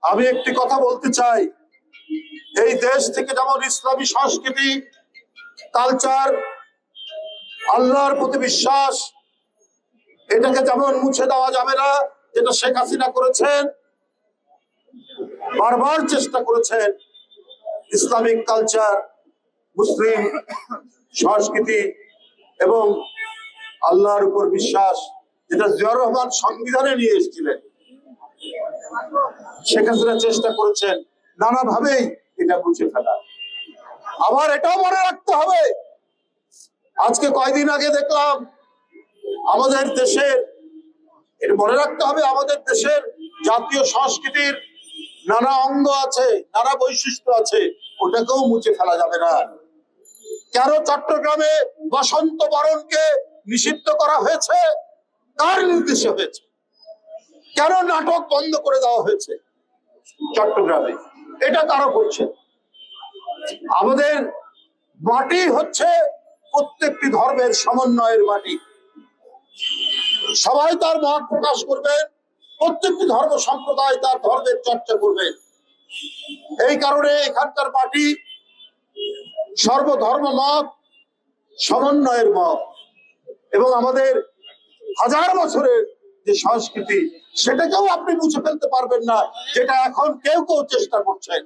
আমি একটি কথা বলতে চাই, এই দেশ থেকে যেমন ইসলামী সংস্কৃতি, কালচার, আল্লাহর প্রতি বিশ্বাস, এটাকে যেমন মুছে দেওয়া যাবে না, যেটা শেখ হাসিনা করেছেন, বারবার চেষ্টা করেছেন ইসলামিক কালচার, মুসলিম সংস্কৃতি এবং আল্লাহর উপর বিশ্বাস, যেটা জিয়াউর রহমান সংবিধানে নিয়ে এসেছিলেন, শেখ হাসিনা চেষ্টা করেছেন নানাভাবেই এটা মুছে ফেলা। আবার এটাও মনে রাখতে হবে, আজকে কয়দিন আগে দেখলাম আমাদের দেশের, এটা মনে রাখতে হবে, আমাদের দেশের জাতীয় সংস্কৃতির নানা অঙ্গ আছে, নানা বৈশিষ্ট্য আছে, ওটাকেও মুছে ফেলা যাবে না। কেন চট্টগ্রামে বসন্ত বরণকে নিষিদ্ধ করা হয়েছে? কার নির্দেশে হয়েছে? কেন নাটক বন্ধ করে দেওয়া হয়েছে চট্টগ্রামে? এটা কারা করছে? আমাদের মাটি হচ্ছে প্রত্যেকটি ধর্মের সমন্বয়ের মাটি, সবাই তার মত প্রকাশ করবেন, প্রত্যেকটি ধর্ম সম্প্রদায় তার ধর্মের চর্চা করবে। এই কারণে এখানকার মাটি সর্বধর্ম মত, সমন্বয়ের মত, এবং আমাদের হাজার বছরের যে সংস্কৃতি, সেটাকেও আপনি মুছে ফেলতে পারবেন না, যেটা এখন কেউ কেউ চেষ্টা করছেন।